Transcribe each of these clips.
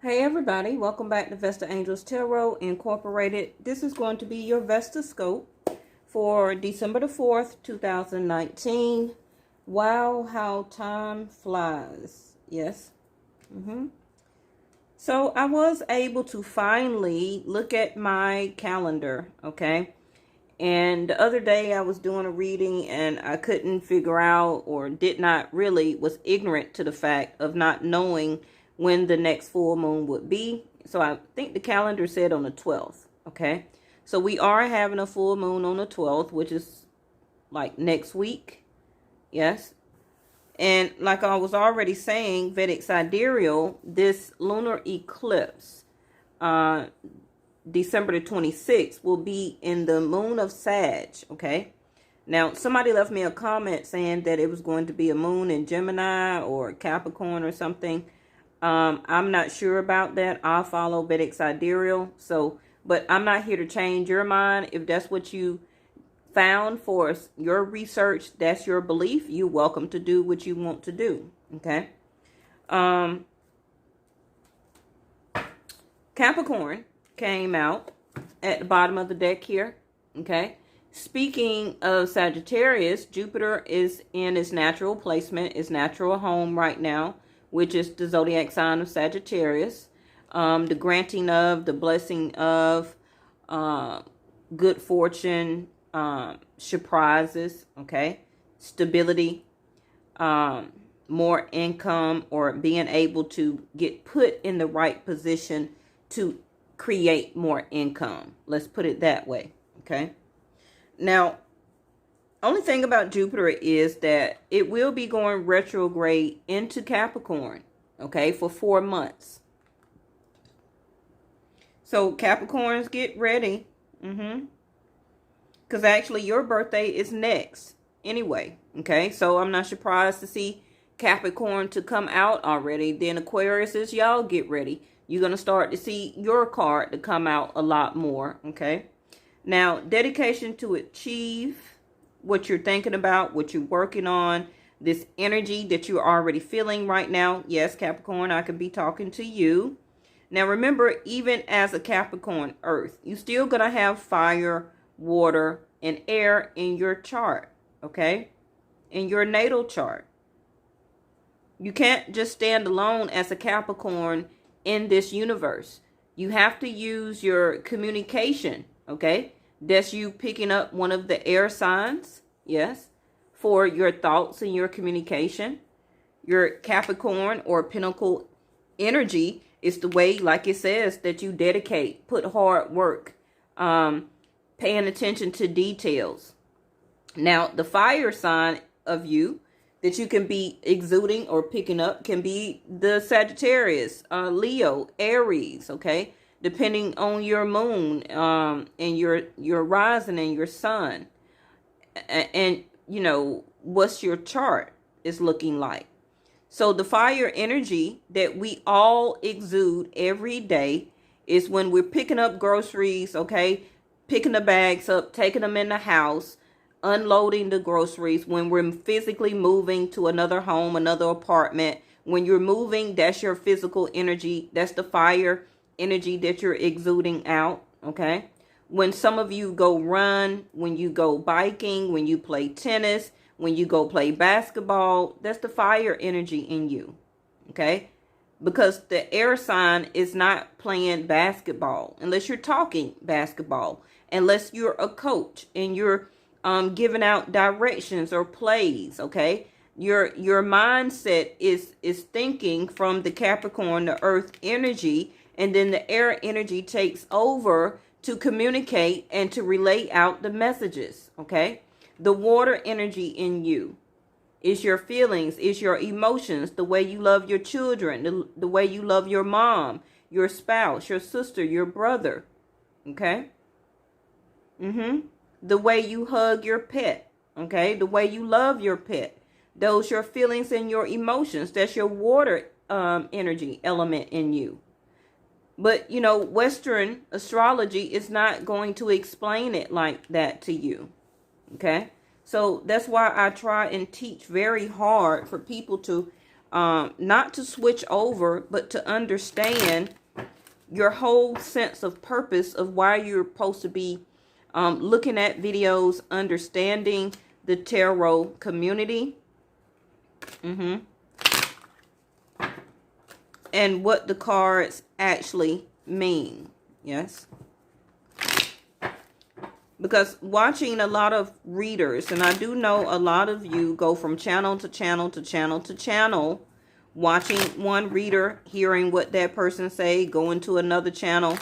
Hey everybody, welcome back to Vesta Angels Tarot Incorporated. This is going to be your Vesta Scope for December the 4th, 2019. Wow, how time flies. Yes. So I was able to finally look at my calendar, okay? And the other day I was doing a reading and I couldn't figure out, or was ignorant to the fact of not knowing when the next full moon would be. So I think the calendar said on the 12th, okay? So we are having a full moon on the 12th, which is like next week, yes? And like I was already saying, Vedic Sidereal, this lunar eclipse, December the 26th, will be in the moon of Sag, okay? Now, somebody left me a comment saying that it was going to be a moon in Gemini or Capricorn or something. I'm not sure about that. I'll follow Vedic Sidereal. But I'm not here to change your mind. If that's what you found for your research, that's your belief. You're welcome to do what you want to do, okay? Capricorn came out at the bottom of the deck here, okay? Speaking of Sagittarius, Jupiter is in its natural placement, its natural home right now, which is the zodiac sign of Sagittarius. The granting of, the blessing of good fortune, surprises, okay? Stability, more income, or being able to get put in the right position to create more income. Let's put it that way, okay? Now, only thing about Jupiter is that it will be going retrograde into Capricorn, okay, for 4 months. So Capricorns, get ready. Because actually your birthday is next anyway, okay? So I'm not surprised to see Capricorn to come out already. Then Aquarius is, y'all get ready. You're going to start to see your card to come out a lot more, okay? Now, dedication to achieve what you're thinking about, what you're working on, this energy that you're already feeling right now. Yes, Capricorn, I could be talking to you. Now, remember, even as a Capricorn Earth, you're still going to have fire, water, and air in your chart, okay? In your natal chart. You can't just stand alone as a Capricorn in this universe. You have to use your communication, okay? That's you picking up one of the air signs, yes, for your thoughts and your communication. Your Capricorn or Pinnacle energy is the way, like it says, that you dedicate, put hard work, paying attention to details. Now, the fire sign of you that you can be exuding or picking up can be the Sagittarius, Leo, Aries, okay? Depending on your moon, and your rising and your sun. And you know, what's your chart is looking like. So the fire energy that we all exude every day is when we're picking up groceries, okay? Picking the bags up, taking them in the house, unloading the groceries, when we're physically moving to another home, another apartment. When you're moving, that's your physical energy. That's the fire energy that you're exuding out, okay? When some of you go run, when you go biking, when you play tennis, when you go play basketball, that's the fire energy in you, okay? Because the air sign is not playing basketball unless you're talking basketball, unless you're a coach and you're giving out directions or plays, okay? Your mindset is thinking from the Capricorn, the earth energy, and then the air energy takes over to communicate and to relay out the messages, okay? The water energy in you is your feelings, is your emotions, the way you love your children, the way you love your mom, your spouse, your sister, your brother, okay? The way you hug your pet, okay? The way you love your pet. Those your feelings and your emotions. That's your water energy element in you. But, you know, Western astrology is not going to explain it like that to you, okay? So that's why I try and teach very hard for people to not to switch over, but to understand your whole sense of purpose of why you're supposed to be looking at videos, understanding the tarot community, and what the cards actually mean. Yes. Because watching a lot of readers, and I do know a lot of you go from channel to channel to channel to channel, watching one reader, hearing what that person say, going to another channel,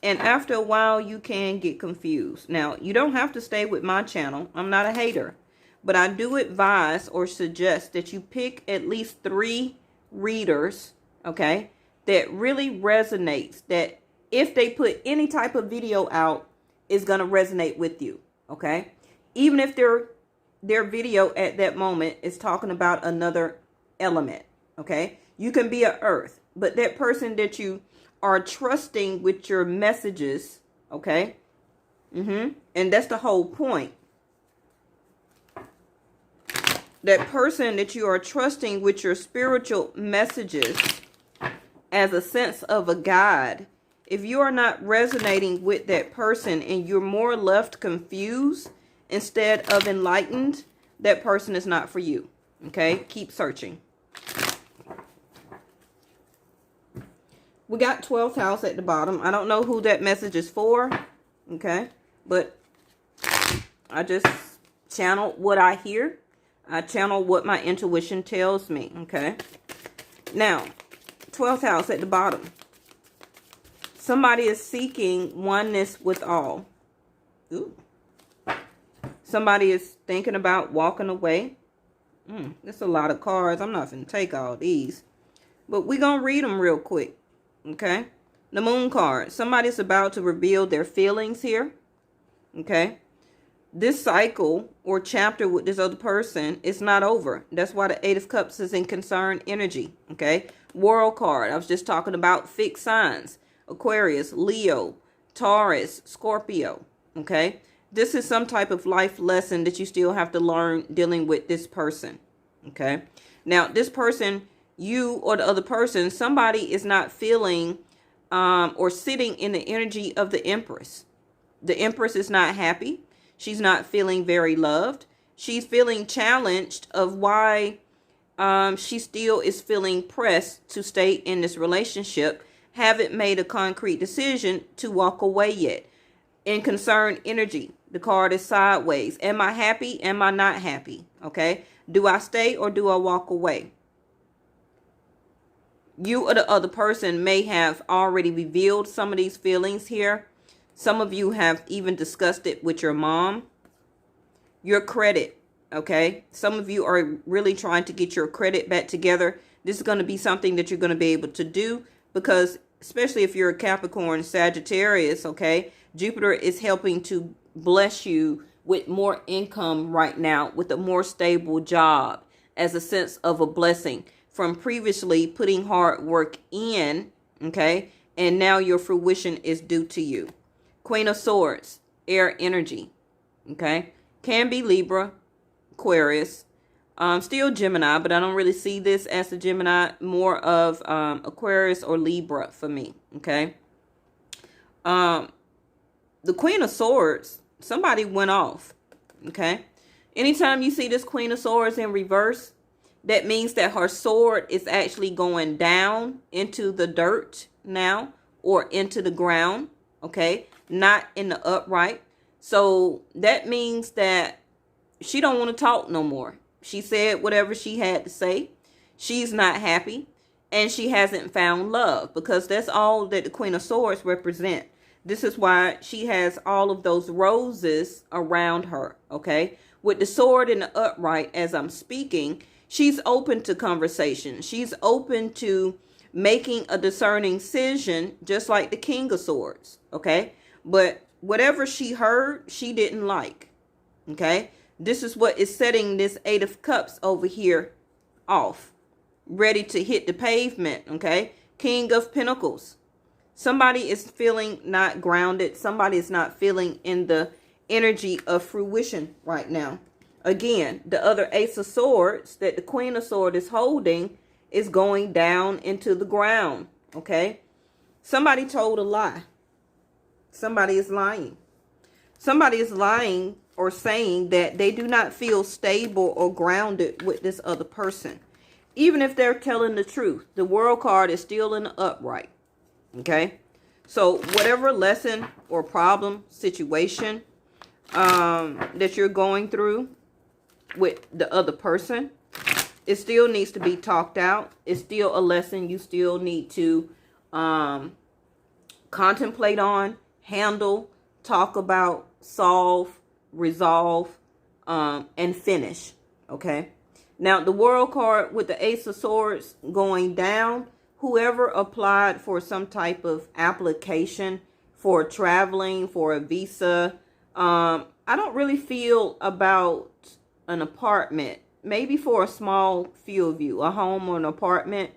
and after a while you can get confused. Now, you don't have to stay with my channel. I'm not a hater, but I do advise or suggest that you pick at least 3 readers, okay, that really resonates, that if they put any type of video out, is going to resonate with you, okay? Even if their video at that moment is talking about another element, okay? You can be a earth, but that person that you are trusting with your messages, okay? And that's the whole point. That person that you are trusting with your spiritual messages as a sense of a guide, if you are not resonating with that person and you're more left confused instead of enlightened, that person is not for you. Okay? Keep searching. We got 12th house at the bottom. I don't know who that message is for. Okay? But I just channel what I hear. I channel what my intuition tells me. Okay? Now, 12th house at the bottom. Somebody is seeking oneness with all. Ooh. Somebody is thinking about walking away. There's a lot of cards. I'm not going to take all these. But we're going to read them real quick. Okay? The moon card. Somebody's about to reveal their feelings here. Okay? This cycle or chapter with this other person is not over. That's why the 8 of Cups is in concerned energy. Okay? World card. I was just talking about fixed signs. Aquarius, Leo, Taurus, Scorpio, okay? This is some type of life lesson that you still have to learn dealing with this person, okay? Now, this person, you or the other person, somebody is not feeling or sitting in the energy of the Empress. The Empress is not happy. She's not feeling very loved. She's feeling challenged of why she still is feeling pressed to stay in this relationship. Haven't made a concrete decision to walk away yet. In concerned energy, the card is sideways. Am I happy? Am I not happy? Okay. Do I stay or do I walk away? You or the other person may have already revealed some of these feelings here. Some of you have even discussed it with your mom. Your credit. Okay. Some of you are really trying to get your credit back together. This is going to be something that you're going to be able to do. Because especially if you're a Capricorn, Sagittarius, okay, Jupiter is helping to bless you with more income right now, with a more stable job as a sense of a blessing from previously putting hard work in, okay, and now your fruition is due to you. Queen of Swords, air energy, okay, can be Libra, Aquarius, still Gemini, but I don't really see this as a Gemini, more of Aquarius or Libra for me, okay? The Queen of Swords, somebody went off, okay? Anytime you see this Queen of Swords in reverse, that means that her sword is actually going down into the dirt now or into the ground, okay? Not in the upright. So that means that she don't want to talk no more. She said whatever she had to say. She's not happy. And she hasn't found love. Because that's all that the Queen of Swords represent. This is why she has all of those roses around her. Okay. With the sword in the upright as I'm speaking. She's open to conversation. She's open to making a discerning decision. Just like the King of Swords. Okay. But whatever she heard, she didn't like. Okay. This is what is setting this 8 of Cups over here off. Ready to hit the pavement, okay? King of Pentacles. Somebody is feeling not grounded. Somebody is not feeling in the energy of fruition right now. Again, the other Ace of Swords that the Queen of Swords is holding is going down into the ground. Okay. Somebody told a lie. Somebody is lying. Somebody is lying or saying that they do not feel stable or grounded with this other person. Even if they're telling the truth, the World card is still in the upright. Okay. So whatever lesson or problem, situation that you're going through with the other person, it still needs to be talked out. It's still a lesson you still need to contemplate on, handle, talk about, solve, resolve, and finish. Okay. Now, the World card with the Ace of Swords going down, whoever applied for some type of application for traveling, for a visa, I don't really feel about an apartment. Maybe for a small few of you, a home or an apartment.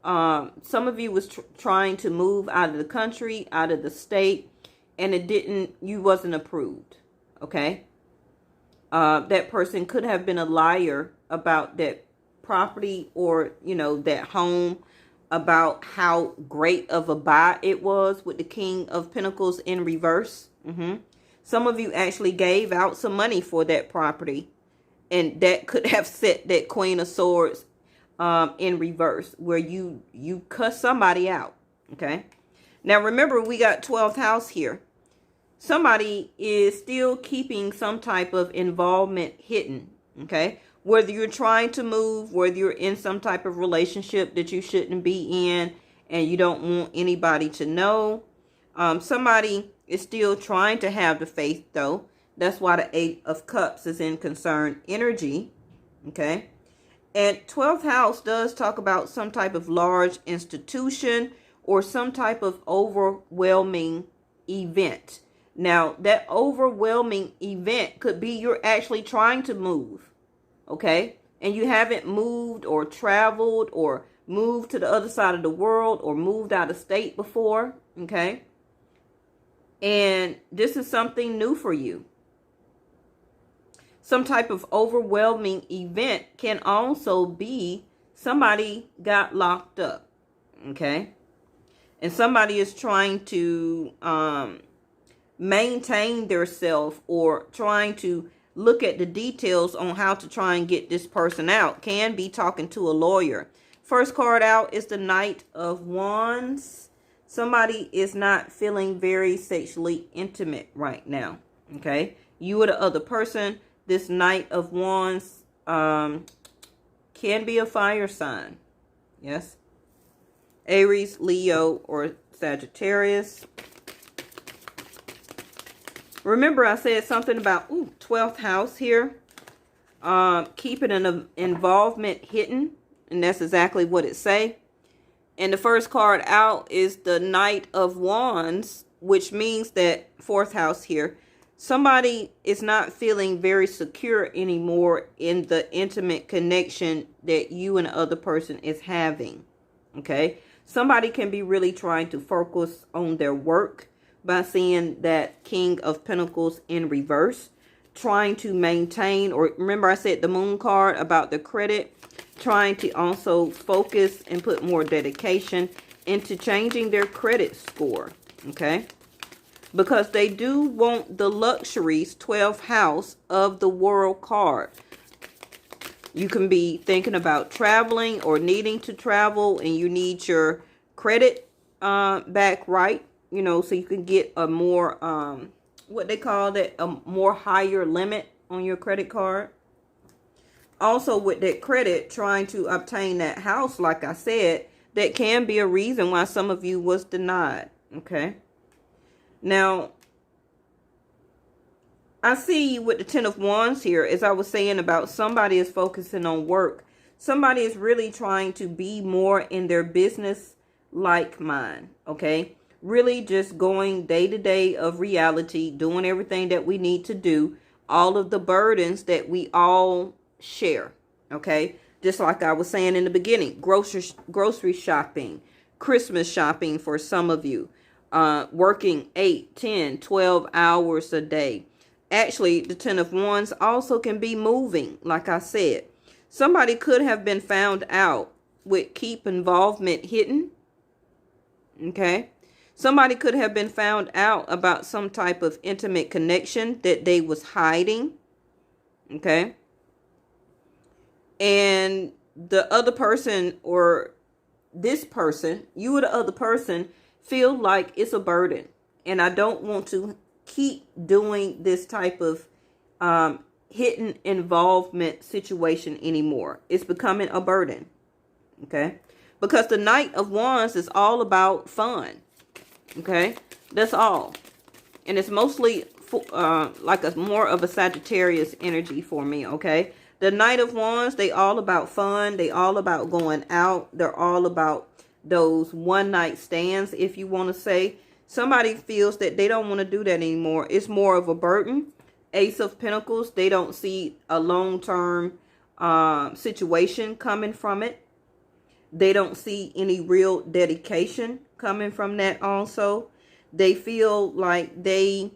Some of you was trying to move out of the country, out of the state, and you wasn't approved. Okay. That person could have been a liar about that property or, that home, about how great of a buy it was with the King of Pentacles in reverse. Some of you actually gave out some money for that property, and that could have set that Queen of Swords in reverse, where you cuss somebody out. Okay. Now remember, we got 12th house here. Somebody is still keeping some type of involvement hidden. Okay. Whether you're trying to move, whether you're in some type of relationship that you shouldn't be in and you don't want anybody to know. Somebody is still trying to have the faith, though. That's why the 8 of Cups is in concerned energy. Okay. And 12th house does talk about some type of large institution or some type of overwhelming event. Now, that overwhelming event could be you're actually trying to move. Okay. And you haven't moved or traveled or moved to the other side of the world or moved out of state before. Okay. And this is something new for you. Some type of overwhelming event can also be somebody got locked up. Okay. And somebody is trying to maintain their self or trying to look at the details on how to try and get this person out. Can be talking to a lawyer. First card out is the Knight of Wands. Somebody is not feeling very sexually intimate right now. Okay. You or the other person. This Knight of Wands can be a fire sign. Yes. Aries, Leo, or Sagittarius. Remember I said something about 12th house here. Keeping an involvement hidden. And that's exactly what it say. And the first card out is the Knight of Wands, which means that 4th house here. Somebody is not feeling very secure anymore in the intimate connection that you and the other person is having. Okay. Somebody can be really trying to focus on their work by seeing that King of Pentacles in reverse. Trying to maintain, or remember I said the Moon card about the credit. Trying to also focus and put more dedication into changing their credit score. Okay. Because they do want the luxuries, 12th house of the World card. You can be thinking about traveling or needing to travel, and you need your credit back right, so you can get a more, what they call that, a more higher limit on your credit card. Also with that credit, trying to obtain that house, like I said, that can be a reason why some of you was denied. Okay. Now, I see with the 10 of Wands here, as I was saying about somebody is focusing on work. Somebody is really trying to be more in their business like mine. Okay. Really just going day to day of reality, doing everything that we need to do. All of the burdens that we all share. Okay. Just like I was saying in the beginning, grocery shopping, Christmas shopping for some of you. Working 8, 10, 12 hours a day. Actually, the 10 of Wands also can be moving, like I said. Somebody could have been found out with keep involvement hidden. Okay. Somebody could have been found out about some type of intimate connection that they was hiding. Okay. And the other person, or this person, you or the other person, feel like it's a burden. And I don't want to keep doing this type of hidden involvement situation anymore. It's becoming a burden. Okay. Because the Knight of Wands is all about fun. Okay. That's all. And it's mostly like a more of a Sagittarius energy for me. Okay. The Knight of Wands, they all about fun. They all about going out. They're all about those one night stands, if you want to say. Somebody feels that they don't want to do that anymore. It's more of a burden. Ace of Pentacles, they don't see a long-term situation coming from it. They don't see any real dedication coming from that also. They feel like they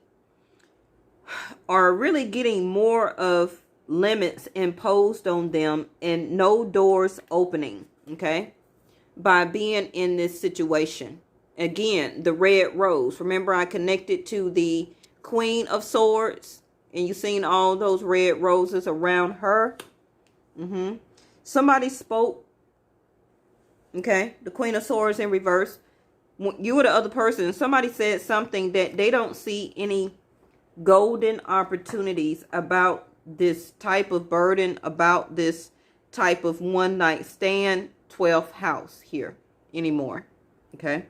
are really getting more of limits imposed on them and no doors opening, okay, by being in this situation. Again, the red rose. Remember, I connected to the Queen of Swords, and you seen all those red roses around her. Somebody spoke. Okay, the Queen of Swords in reverse. You or the other person, somebody said something that they don't see any golden opportunities about this type of burden, about this type of one night stand, 12th house here anymore. Okay.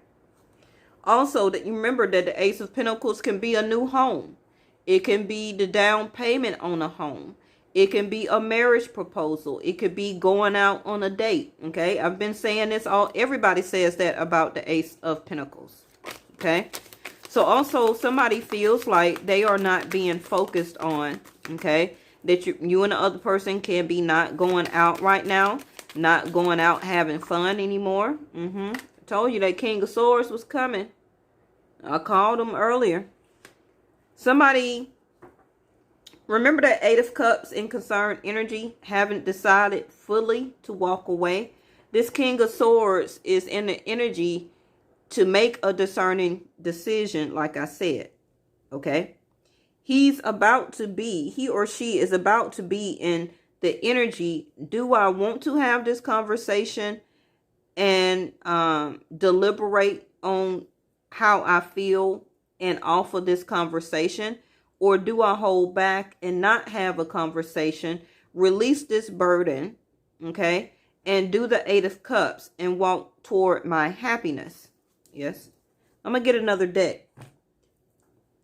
Also, that you remember that the Ace of Pentacles can be a new home. It can be the down payment on a home. It can be a marriage proposal. It could be going out on a date. Okay. I've been saying this everybody says that about the Ace of Pentacles. Okay. So also somebody feels like they are not being focused on. Okay. That you and the other person can be not going out right now. Not going out having fun anymore. I told you that King of Swords was coming. I called him earlier. Somebody, remember that Eight of Cups in concerned energy, haven't decided fully to walk away. This King of Swords is in the energy to make a discerning decision, like I said. Okay. He or she is about to be in the energy. Do I want to have this conversation and deliberate on how I feel and offer this conversation? Or do I hold back and not have a conversation, release this burden, okay, and do the Eight of Cups and walk toward my happiness? Yes. I'm going to get another deck.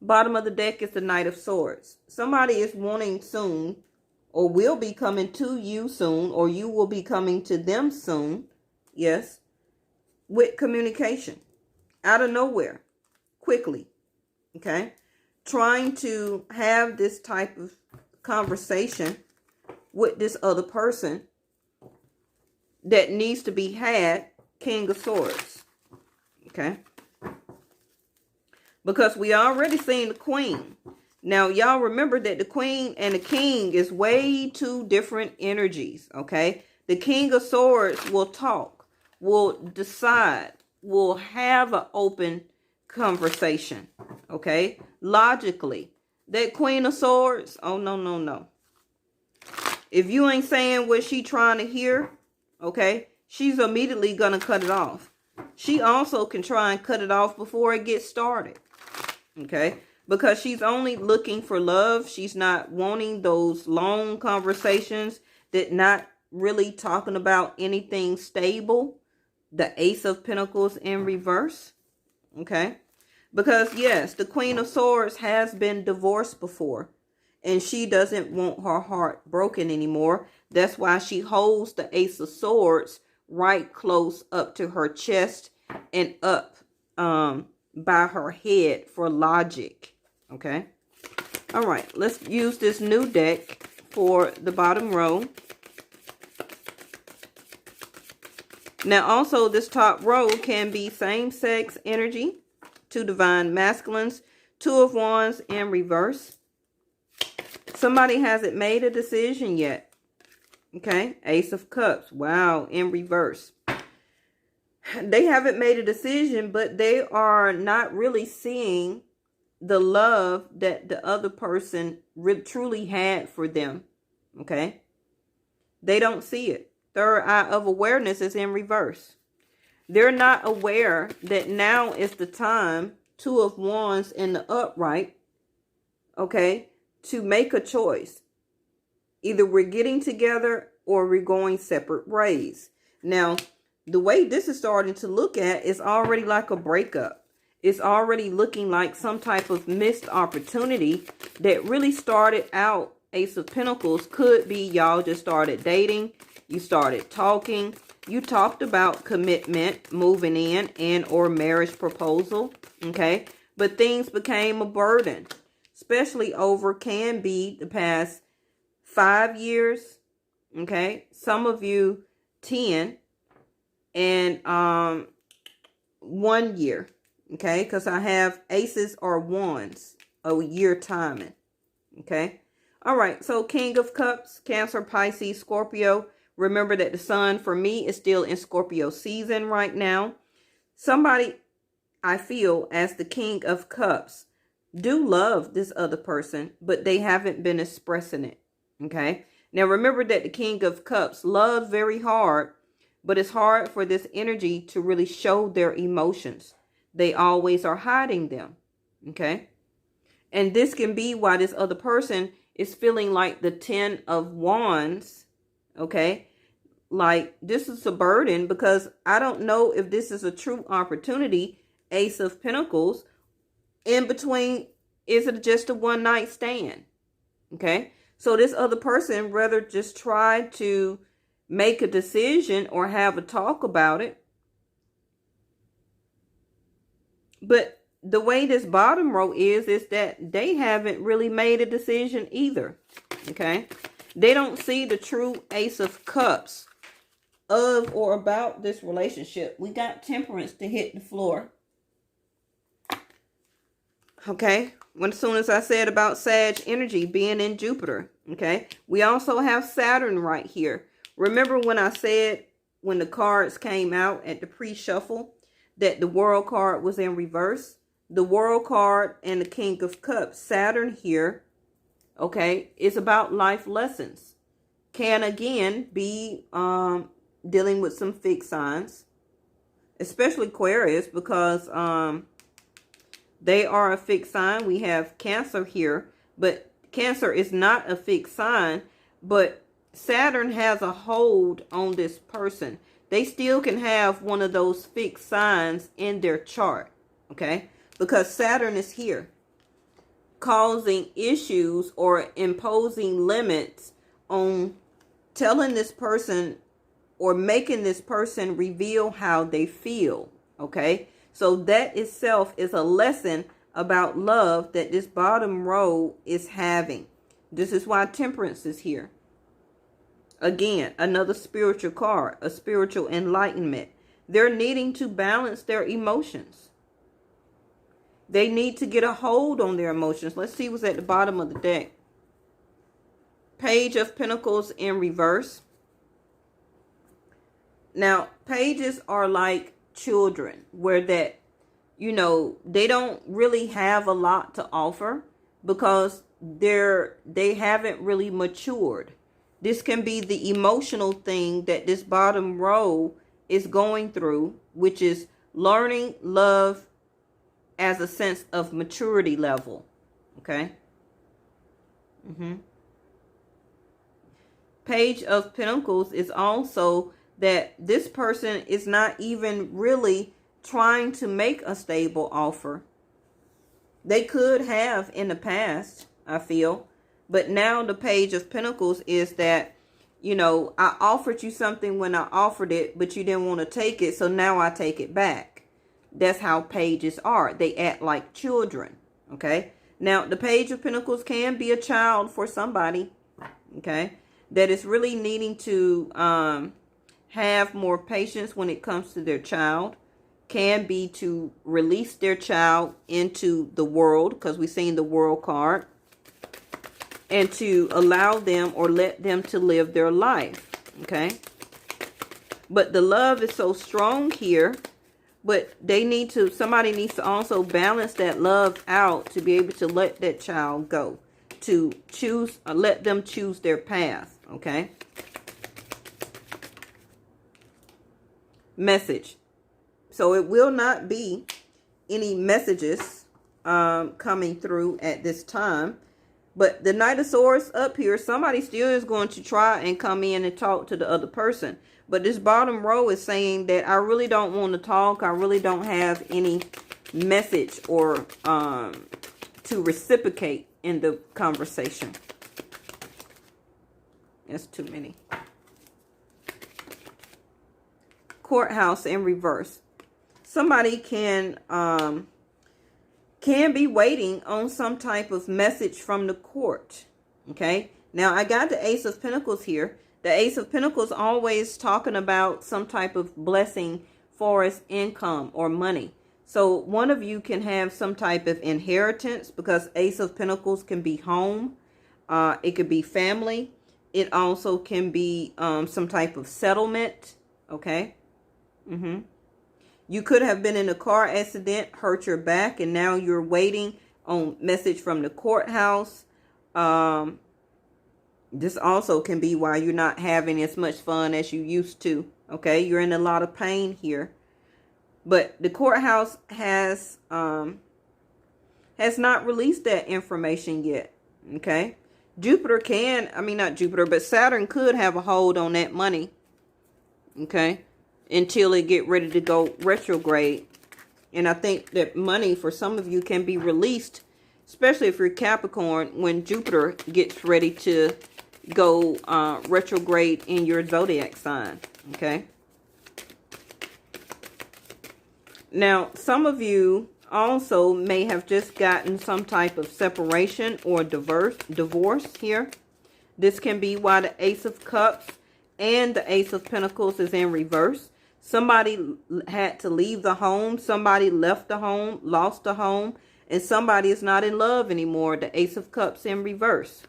Bottom of the deck is the Knight of Swords. Somebody is wanting soon, or will be coming to you soon, or you will be coming to them soon. Yes. With communication. Out of nowhere. Quickly. Okay. Trying to have this type of conversation with this other person that needs to be had. King of Swords. Okay. Because we already seen the Queen. Now, y'all remember that the Queen and the King is way two different energies, okay? The King of Swords will talk, will decide, will have an open conversation, okay? Logically. That Queen of Swords, oh, no, no, no. If you ain't saying what she trying to hear, okay, she's immediately going to cut it off. She also can try and cut it off before it gets started. Okay, because she's only looking for love. She's not wanting those long conversations that not really talking about anything stable. The Ace of Pentacles in reverse. Okay, because yes, the Queen of Swords has been divorced before, and she doesn't want her heart broken anymore. That's why she holds the Ace of Swords right close up to her chest and up by her head for logic. Okay. All right. Let's use this new deck for the bottom row. Now, also, this top row can be same-sex energy. Two divine masculines. Two of Wands in reverse. Somebody hasn't made a decision yet. Okay. Ace of Cups. Wow. In reverse. They haven't made a decision, but they are not really seeing the love that the other person truly had for them. Okay? They don't see it. Third eye of awareness is in reverse. They're not aware that now is the time, Two of Wands in the upright, okay, to make a choice. Either we're getting together or we're going separate ways. Now, the way this is starting to look at is already like a breakup. It's already looking like some type of missed opportunity that really started out. Ace of Pentacles could be y'all just started dating. You started talking. You talked about commitment, moving in, and or marriage proposal. Okay. But things became a burden. Especially over can be the past 5 years. Okay. Some of you 10. And 1 year. Okay. Because I have aces or wands. A year timing. Okay. All right, so King of Cups, Cancer, Pisces, Scorpio. Remember that the sun for me is still in Scorpio season right now. Somebody, I feel, as the King of Cups, do love this other person, but they haven't been expressing it, okay? Now, remember that the King of Cups love very hard, but it's hard for this energy to really show their emotions. They always are hiding them, okay? And this can be why this other person is feeling like the 10 of Wands, okay? Like this is a burden because I don't know if this is a true opportunity, Ace of Pentacles. In between, is it just a one-night stand? Okay? So this other person rather just try to make a decision or have a talk about it. But the way this bottom row is that they haven't really made a decision either. Okay? They don't see the true Ace of Cups of or about this relationship. We got Temperance to hit the floor. Okay? As soon as I said about Sag energy being in Jupiter. Okay? We also have Saturn right here. Remember when I said when the cards came out at the pre-shuffle that the World card was in reverse? The World card and the King of Cups. Saturn here, okay, is about life lessons. Can again be dealing with some fixed signs, especially Aquarius, because they are a fixed sign. We have Cancer here, but Cancer is not a fixed sign, but Saturn has a hold on this person. They still can have one of those fixed signs in their chart, okay? Because Saturn is here, causing issues or imposing limits on telling this person or making this person reveal how they feel, okay? So that itself is a lesson about love that this bottom row is having. This is why Temperance is here. Again, another spiritual card, a spiritual enlightenment. They're needing to balance their emotions. They need to get a hold on their emotions. Let's see what's at the bottom of the deck. Page of Pentacles in reverse. Now, pages are like children where that, you know, they don't really have a lot to offer because they haven't really matured. This can be the emotional thing that this bottom row is going through, which is learning love as a sense of maturity level. Okay? Page of Pentacles is also that this person is not even really trying to make a stable offer. They could have in the past, I feel. But now the Page of Pentacles is that, you know, I offered you something when I offered it, but you didn't want to take it, so now I take it back. That's how pages are. They act like children, okay? Now, the Page of Pentacles can be a child for somebody, okay, that is really needing to have more patience when it comes to their child. Can be to release their child into the world, because we've seen the World card, and to allow them or let them to live their life, okay? But the love is so strong here. But somebody needs to also balance that love out to be able to let that child go. To choose, let them choose their path. Okay. Message. So it will not be any messages coming through at this time. But the Knight of Swords up here, somebody still is going to try and come in and talk to the other person. But this bottom row is saying that I really don't want to talk. I really don't have any message or to reciprocate in the conversation. That's too many. Courthouse in reverse. Somebody can be waiting on some type of message from the court. Okay. Now I got the Ace of Pentacles here. The Ace of Pentacles always talking about some type of blessing for its income or money. So one of you can have some type of inheritance because Ace of Pentacles can be home. It could be family. It also can be some type of settlement. Okay. You could have been in a car accident, hurt your back, and now you're waiting on message from the courthouse. This also can be why you're not having as much fun as you used to. Okay, you're in a lot of pain here. But the courthouse has not released that information yet. Okay. But Saturn could have a hold on that money. Okay. Until it get ready to go retrograde. And I think that money for some of you can be released, especially if you're Capricorn, when Jupiter gets ready to go retrograde in your zodiac sign. Okay. Now, some of you also may have just gotten some type of separation or divorce here. This can be why the Ace of Cups and the Ace of Pentacles is in reverse. Somebody had to leave the home. Somebody left the home, lost the home, and somebody is not in love anymore. The Ace of Cups in reverse.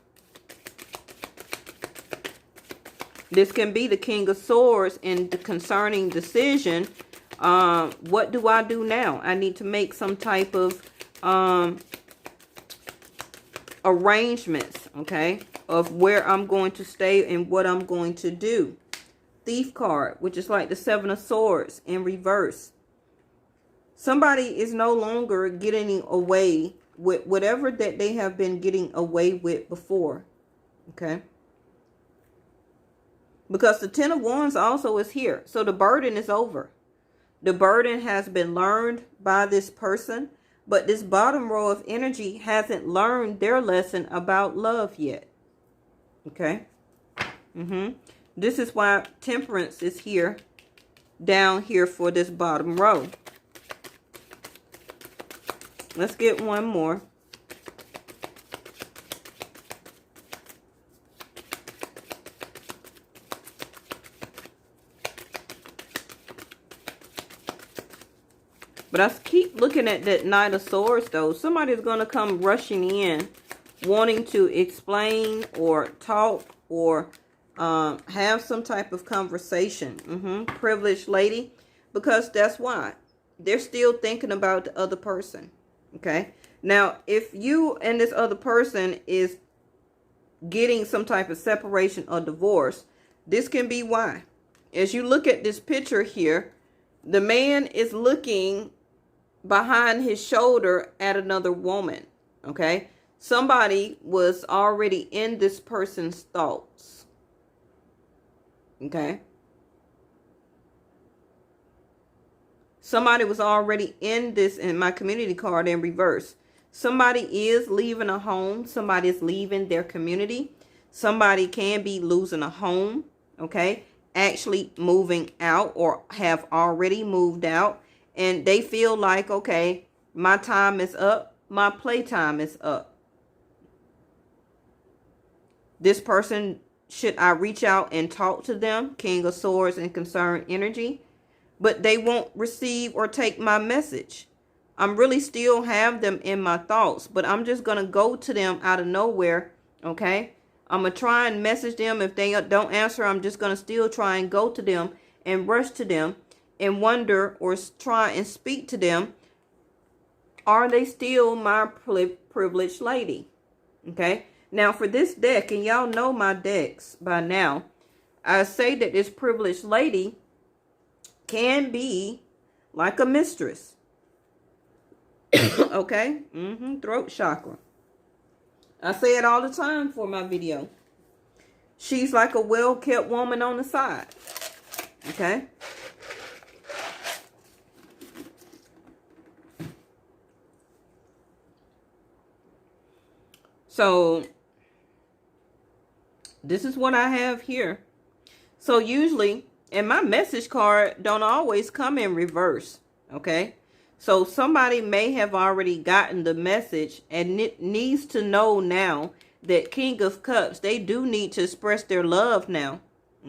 This can be the King of Swords in the concerning decision. What do I do now? I need to make some type of arrangements, okay, of where I'm going to stay and what I'm going to do. Thief card, which is like the Seven of Swords in reverse. Somebody is no longer getting away with whatever that they have been getting away with before. Okay. Because the Ten of Wands also is here. So the burden is over. The burden has been learned by this person. But this bottom row of energy hasn't learned their lesson about love yet. Okay. This is why Temperance is here, down here for this bottom row. Let's get one more. But I keep looking at that Knight of Swords, though. Somebody's going to come rushing in, wanting to explain or talk or have some type of conversation. Privileged lady. Because that's why. They're still thinking about the other person. Okay. Now, if you and this other person is getting some type of separation or divorce, this can be why. As you look at this picture here, the man is looking behind his shoulder at another woman. Okay. Somebody was already in this person's thoughts. Okay. Somebody was already in this, in my community card in reverse. Somebody is leaving a home. Somebody is leaving their community. Somebody can be losing a home. Okay. Actually moving out or have already moved out. And they feel like, okay, my time is up. My playtime is up. This person, should I reach out and talk to them? King of Swords and concerned energy. But they won't receive or take my message. I'm really still have them in my thoughts. But I'm just going to go to them out of nowhere. Okay. I'm going to try and message them. If they don't answer, I'm just going to still try and go to them and rush to them and wonder or try and speak to them, are they still my privileged lady? Okay. Now for this deck, and y'all know my decks by now, I say that this privileged lady can be like a mistress. Okay. Throat chakra. I say it all the time for my video. She's like a well-kept woman on the side. Okay. So this is what I have here. So usually, and my message card don't always come in reverse. Okay. So somebody may have already gotten the message and needs to know now that King of Cups, they do need to express their love now.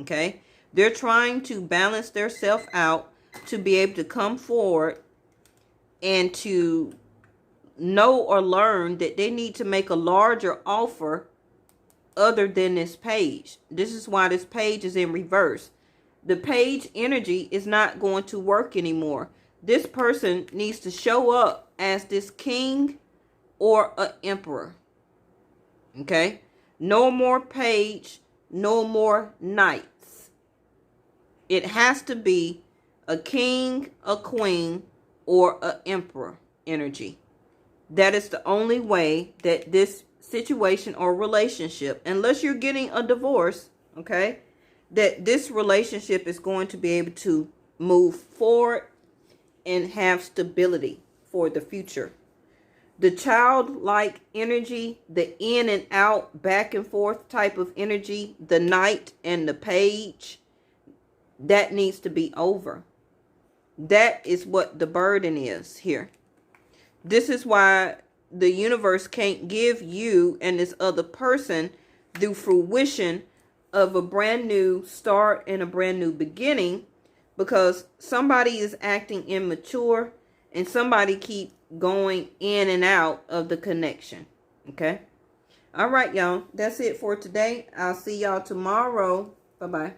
Okay. They're trying to balance their self out to be able to come forward and to know or learn that they need to make a larger offer other than this page. This is why this page is in reverse. The page energy is not going to work anymore. This person needs to show up as this king or an emperor. Okay? No more page, no more knights. It has to be a king, a queen, or an emperor energy. That is the only way that this situation or relationship, unless you're getting a divorce, okay, that this relationship is going to be able to move forward and have stability for the future. The childlike energy, the in and out, back and forth type of energy, the knight and the page, that needs to be over. That is what the burden is here. This is why the universe can't give you and this other person the fruition of a brand new start and a brand new beginning, because somebody is acting immature and somebody keep going in and out of the connection. Okay. All right, y'all. That's it for today. I'll see y'all tomorrow. Bye-bye.